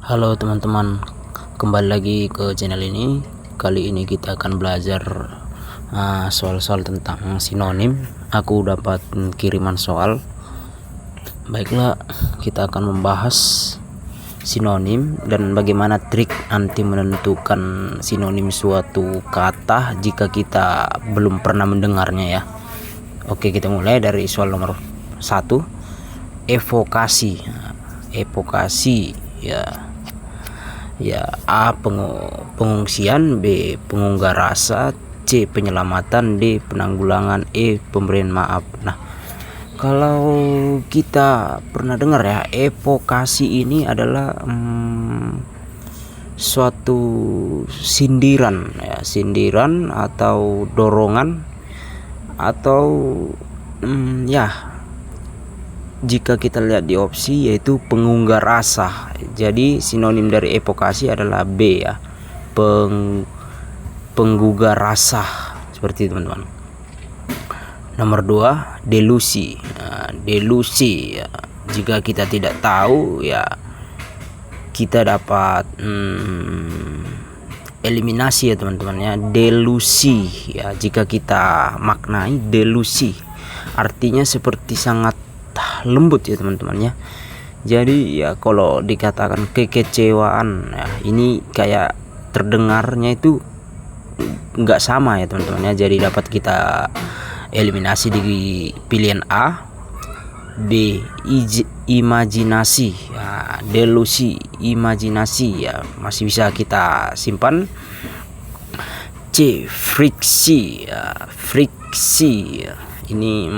Halo teman-teman, kembali lagi ke channel ini. Kali ini kita akan belajar soal-soal tentang sinonim. Aku dapat kiriman soal. Baiklah, kita akan membahas sinonim dan bagaimana trik anti menentukan sinonim suatu kata jika kita belum pernah mendengarnya ya. Oke, kita mulai dari soal nomor 1. Evokasi. Evokasi ya, A. Pengungsian, B. Pengunggah rasa, C. Penyelamatan, D. Penanggulangan, E. Pemberian maaf. Nah, kalau kita pernah dengar ya, evokasi ini adalah suatu sindiran ya, sindiran atau dorongan atau jika kita lihat di opsi yaitu pengunggah rasa. Jadi sinonim dari evokasi adalah B ya, penggugah rasa, seperti itu teman-teman. Nomor 2, delusi. Delusi ya, jika kita tidak tahu ya, kita dapat eliminasi ya teman-teman ya. Delusi ya, jika kita maknai delusi artinya seperti sangat lembut ya teman-teman ya. Jadi ya kalau dikatakan kekecewaan ya, ini kayak terdengarnya itu nggak sama ya teman-teman ya. Jadi dapat kita eliminasi di pilihan A. B. Imajinasi ya, delusi, imajinasi ya, masih bisa kita simpan. C. Friksi ya, friksi ya, ini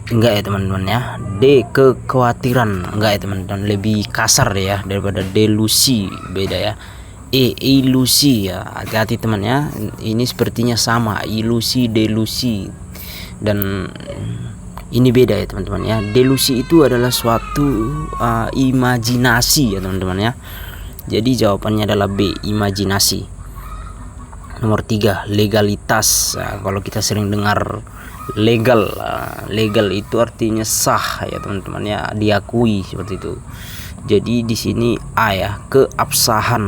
enggak ya teman-teman ya. D. Kekhawatiran, enggak ya teman-teman, lebih kasar ya daripada delusi, beda ya. E. Ilusi ya, hati-hati teman ya, ini sepertinya sama, ilusi, delusi, dan ini beda ya teman-teman ya. Delusi itu adalah suatu imajinasi ya teman-teman ya. Jadi jawabannya adalah B, imajinasi. Nomor 3, legalitas. Kalau kita sering dengar legal, legal itu artinya sah ya teman-teman ya, diakui, seperti itu. Jadi di sini A ya, keabsahan.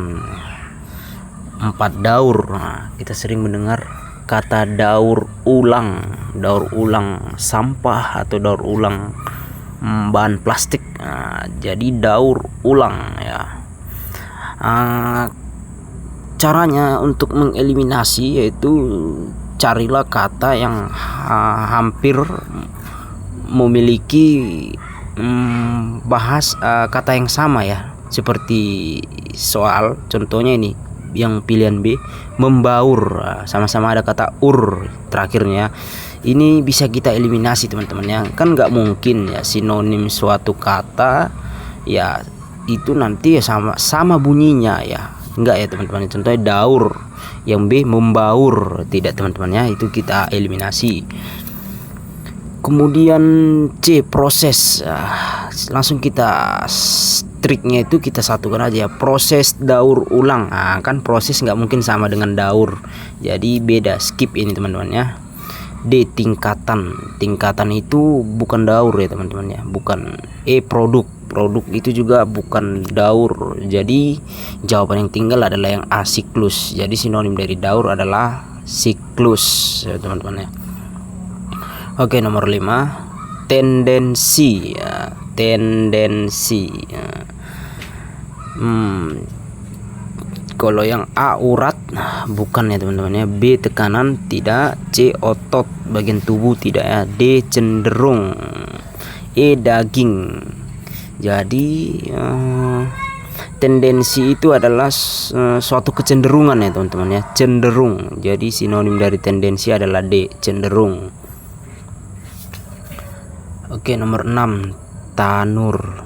4, daur. Kita sering mendengar kata daur ulang sampah atau daur ulang bahan plastik. Jadi daur ulang ya. Caranya untuk mengeliminasi yaitu carilah kata yang hampir memiliki kata yang sama ya, seperti soal contohnya ini yang pilihan B, membaur, sama-sama ada kata ur terakhirnya. Ini bisa kita eliminasi teman-teman ya. Kan nggak mungkin ya sinonim suatu kata ya itu nanti ya sama bunyinya ya, enggak ya teman-teman. Contohnya daur, yang B membaur, tidak teman-teman ya, itu kita eliminasi. Kemudian C, proses. Langsung kita triknya itu kita satukan aja, proses daur ulang. Kan proses nggak mungkin sama dengan daur, jadi beda, skip ini teman-teman ya. D, tingkatan. Tingkatan itu bukan daur ya teman-teman ya, bukan. E, produk. Produk itu juga bukan daur, jadi jawaban yang tinggal adalah yang A, siklus. Jadi sinonim dari daur adalah siklus ya teman-teman ya. Oke, nomor 5, tendensi ya, tendensi ya. Kalau yang A, urat, bukan ya teman-teman ya. B, tekanan, tidak. C, otot bagian tubuh, tidak ya. D, cenderung. E, daging. Jadi tendensi itu adalah suatu kecenderungan ya teman-teman ya, cenderung. Jadi sinonim dari tendensi adalah D, cenderung. Oke, nomor 6, tanur.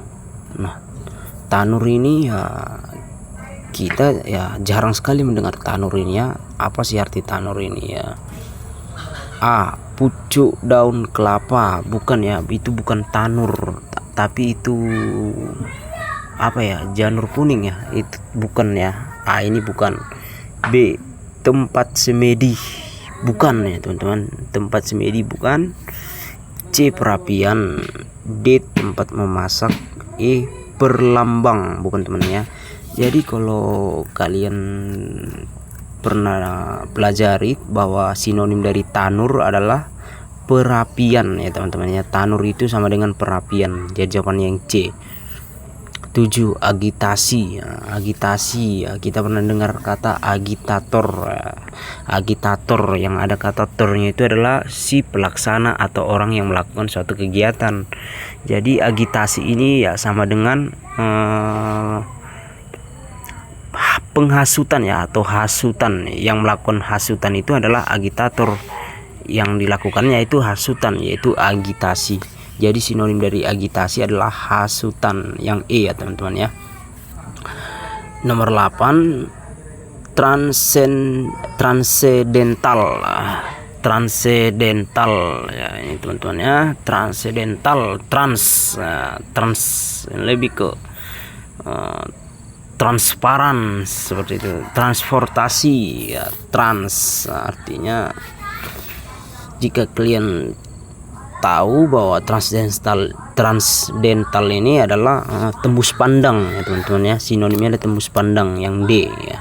Nah, tanur ini ya kita ya jarang sekali mendengar tanur ini ya. Apa sih arti tanur ini ya? A, pucuk daun kelapa, bukan ya, itu bukan tanur, tapi itu apa ya, janur kuning ya, itu bukan ya. A, ini bukan. B, tempat semedi, bukan ya teman-teman, tempat semedi bukan. C, perapian. D, tempat memasak. E, berlambang, bukan teman ya. Jadi kalau kalian pernah pelajari bahwa sinonim dari tanur adalah perapian ya teman-teman ya. Tanur itu sama dengan perapian. Jadi jawabannya yang C. 7. Agitasi. Agitasi ya, kita pernah dengar kata agitator. Agitator yang ada kata tornya itu adalah si pelaksana atau orang yang melakukan suatu kegiatan. Jadi agitasi ini ya sama dengan penghasutan ya, atau hasutan. Yang melakukan hasutan itu adalah agitator, yang dilakukannya itu hasutan, yaitu agitasi. Jadi sinonim dari agitasi adalah hasutan, yang E ya teman-teman ya. Nomor 8, transedental. Transedental ya ini teman-teman ya. Transedental, trans lebih ke transparan seperti itu. Transportasi ya, trans artinya, jika kalian tahu bahwa transdental ini adalah tembus pandang ya teman-teman ya. Sinonimnya ada tembus pandang, yang D ya.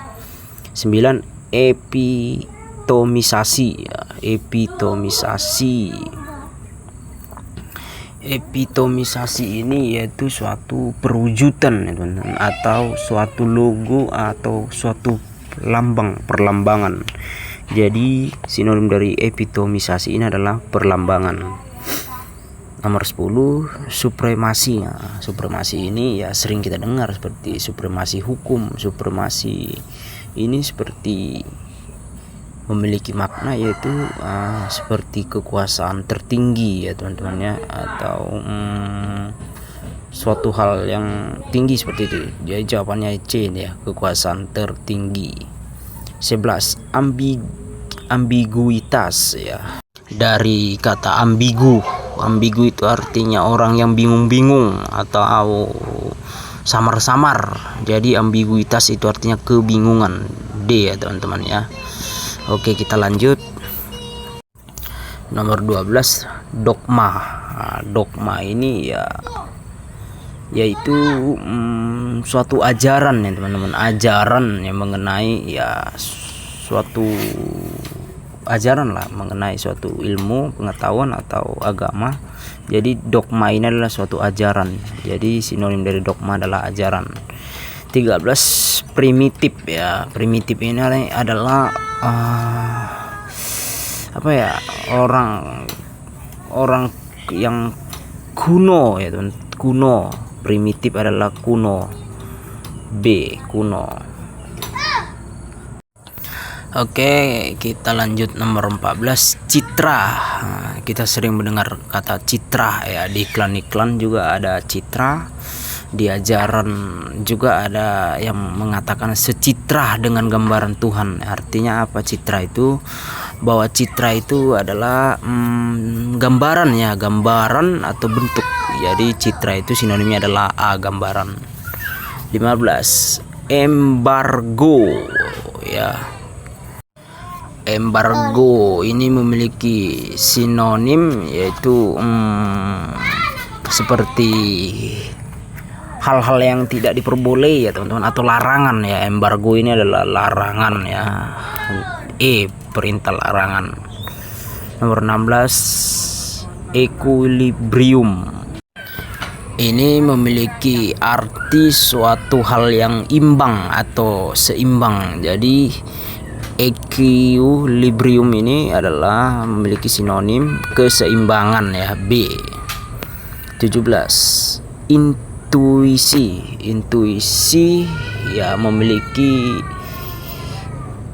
9. Epitomisasi ya. Epitomisasi ini yaitu suatu perwujudan ya teman-teman, atau suatu logo atau suatu perlambangan. Jadi sinonim dari epitomisasi ini adalah perlambangan. Nomor 10, supremasi. Nah, supremasi ini ya sering kita dengar seperti supremasi hukum. Supremasi ini seperti memiliki makna yaitu seperti kekuasaan tertinggi ya teman-teman ya, atau suatu hal yang tinggi seperti itu. Jadi jawabannya C ya, kekuasaan tertinggi. 11. Ambiguitas ya. Dari kata ambigu. Ambigu itu artinya orang yang bingung-bingung atau samar-samar. Jadi ambiguitas itu artinya kebingungan. D ya teman-teman ya. Oke, kita lanjut. Nomor 12, dogma. Nah, dogma ini ya yaitu suatu ajaran ya teman-teman. Ajaran yang mengenai ya suatu ajaran lah, mengenai suatu ilmu, pengetahuan atau agama. Jadi dogma ini adalah suatu ajaran. Jadi sinonim dari dogma adalah ajaran. 13, primitif ya. Primitif ini adalah apa ya, orang yang kuno ya teman. Kuno. Primitif adalah kuno. B, kuno. Oke, kita lanjut nomor 14, citra. Nah, kita sering mendengar kata citra ya, di iklan-iklan juga ada citra, di ajaran juga ada yang mengatakan secitra dengan gambaran Tuhan. Artinya apa citra itu? Bahwa citra itu adalah gambaran ya, gambaran atau bentuk. Jadi citra itu sinonimnya adalah A, gambaran. 15, embargo ya. Embargo ini memiliki sinonim yaitu seperti hal-hal yang tidak diperboleh ya teman-teman, atau larangan ya. Embargo ini adalah larangan ya. E, perintah larangan. Nomor 16, equilibrium. Ini memiliki arti suatu hal yang imbang atau seimbang. Jadi equilibrium ini adalah memiliki sinonim keseimbangan ya. B. 17, intuisi. Intuisi ya memiliki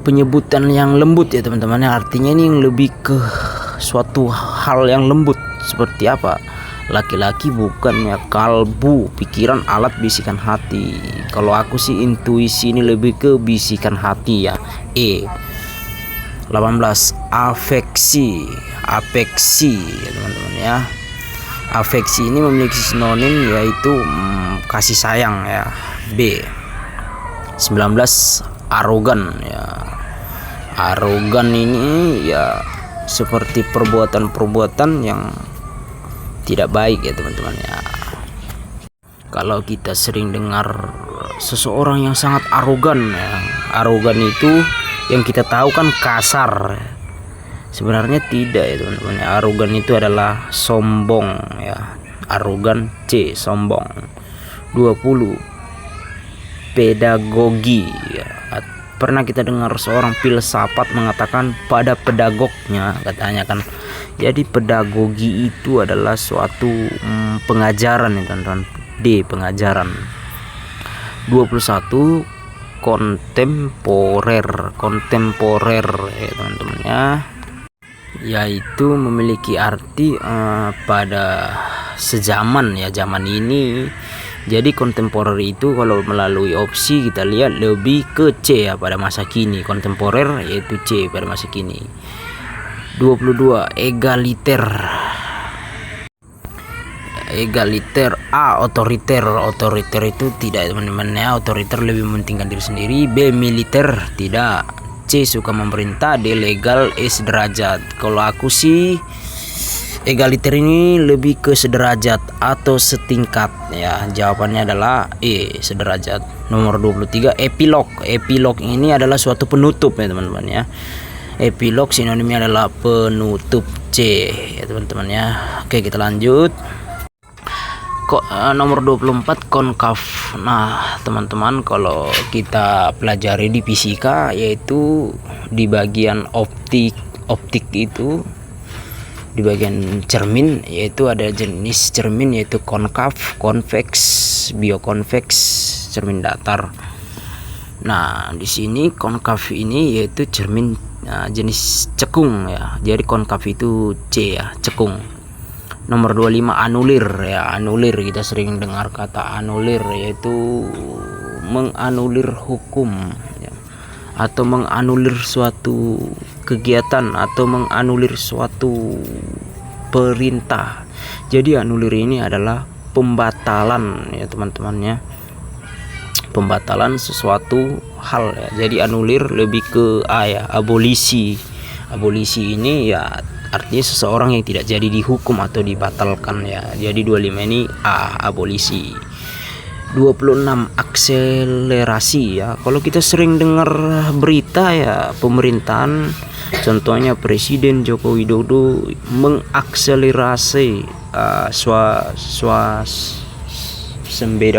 penyebutan yang lembut ya teman-teman. Artinya ini yang lebih ke suatu hal yang lembut. Seperti apa? Laki-laki bukannya kalbu, pikiran alat bisikan hati. Kalau aku sih intuisi ini lebih ke bisikan hati ya. E. 18, afeksi. Afeksi ya teman-teman ya. Afeksi ini memiliki sinonim yaitu kasih sayang ya. B. 19, arogan ya. Arogan ini ya seperti perbuatan-perbuatan yang tidak baik ya teman-teman ya. Kalau kita sering dengar seseorang yang sangat arogan ya. Arogan itu yang kita tahu kan kasar. Sebenarnya tidak ya teman-teman. Arogan itu adalah sombong ya. Arogan C, sombong. 20, pedagogi ya. Pernah kita dengar seorang filsafat mengatakan pada pedagognya, katanya kan. Jadi pedagogi itu adalah suatu pengajaran ya teman-teman. D, pengajaran. 21, kontemporer. Kontemporer ya teman-teman ya, yaitu memiliki arti pada sezaman ya, zaman ini. Jadi kontemporer itu kalau melalui opsi kita lihat lebih ke C ya, pada masa kini. Kontemporer yaitu C, pada masa kini. 22, egaliter. Egaliter A, otoriter. Otoriter itu tidak teman-teman ya, otoriter lebih mementingkan diri sendiri. B, militer, tidak. C, suka memerintah. D, legal. E, sederajat. Kalau aku sih egaliter ini lebih ke sederajat atau setingkat ya. Jawabannya adalah E, sederajat. Nomor 23, epilog. Epilog ini adalah suatu penutup ya teman-teman ya. Epilog sinonimnya adalah penutup. C ya teman-teman ya. Oke, kita lanjut. Nomor 24, konkav. Nah teman-teman, kalau kita pelajari di fisika, yaitu di bagian optik itu, di bagian cermin, yaitu ada jenis cermin yaitu konkav, konveks, biokonveks, cermin datar. Nah di sini konkav ini yaitu cermin jenis cekung ya. Jadi konkav itu C ya, cekung. Nomor 25, anulir ya. Anulir, kita sering dengar kata anulir, yaitu menganulir hukum ya, atau menganulir suatu kegiatan, atau menganulir suatu perintah. Jadi anulir ini adalah pembatalan ya teman-teman ya, pembatalan sesuatu hal ya. Jadi anulir lebih ke A ya, abolisi. Abolisi ini ya artinya seseorang yang tidak jadi dihukum atau dibatalkan ya. Jadi 25 ini A, abolisi. 26, akselerasi ya. Kalau kita sering dengar berita ya pemerintahan, contohnya Presiden Joko Widodo mengakselerasi swasembada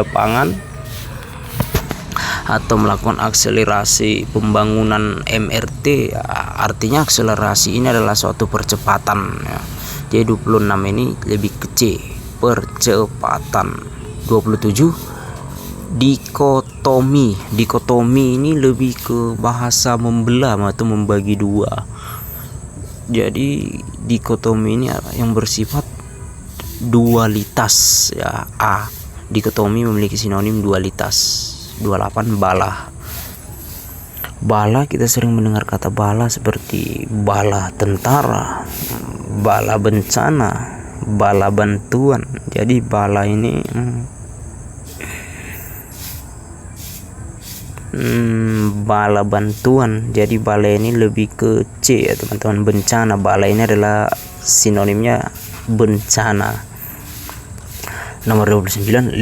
pangan, atau melakukan akselerasi pembangunan MRT ya, artinya akselerasi ini adalah suatu percepatan ya. Jadi 26 ini lebih ke C, percepatan. 27, dikotomi. Dikotomi ini lebih ke bahasa membelah atau membagi dua. Jadi dikotomi ini yang bersifat dualitas ya. A, dikotomi memiliki sinonim dualitas. 28, bala. Bala, kita sering mendengar kata bala seperti bala tentara, bala bencana, bala bantuan. Jadi bala ini bala bantuan. Jadi bala ini lebih ke C ya teman-teman. Bencana, bala ini adalah sinonimnya bencana. Nomor 29,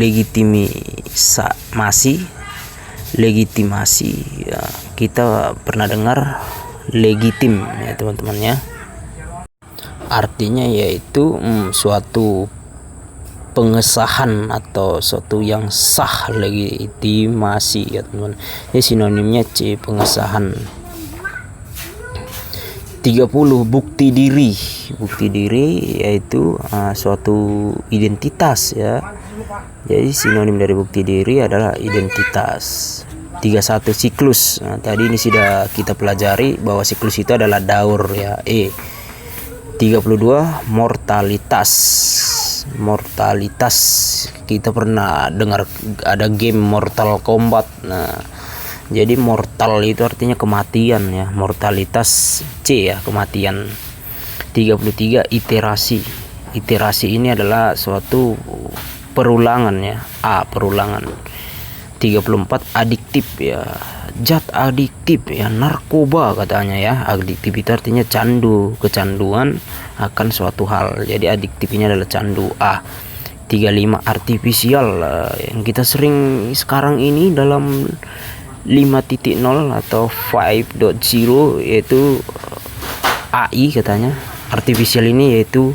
legitimasi ya, kita pernah dengar legitim ya teman-teman ya, artinya yaitu suatu pengesahan atau suatu yang sah. Legitimasi ya teman-teman, ini sinonimnya C, pengesahan. 30, bukti diri. Bukti diri yaitu suatu identitas ya. Jadi sinonim dari bukti diri adalah identitas. 31, siklus. Nah, tadi ini sudah kita pelajari bahwa siklus itu adalah daur ya. E. 32, mortalitas. Mortalitas, kita pernah dengar ada game Mortal Kombat. Nah, jadi mortal itu artinya kematian ya. Mortalitas C ya, kematian. 33, iterasi. Iterasi ini adalah suatu perulangan ya. A, perulangan. 34, adiktif ya. Zat adiktif ya, narkoba katanya ya. Adiktif itu artinya candu, kecanduan akan suatu hal. Jadi adiktif ini adalah candu. A. 35 artificial yang kita sering sekarang ini dalam 5.0 atau 5.0, yaitu AI katanya. Artificial ini yaitu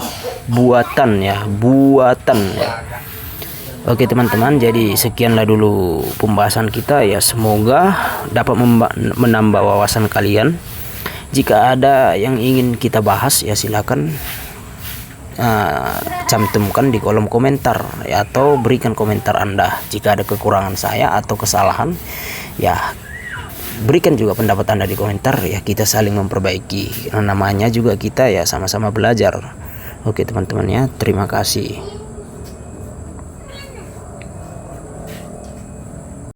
buatan ya. Oke teman-teman, jadi sekianlah dulu pembahasan kita ya, semoga dapat menambah wawasan kalian. Jika ada yang ingin kita bahas ya silakan cantumkan di kolom komentar ya, atau berikan komentar Anda. Jika ada kekurangan saya atau kesalahan ya, berikan juga pendapat Anda di komentar ya, kita saling memperbaiki. Namanya juga kita ya sama-sama belajar. Oke teman-teman ya, terima kasih.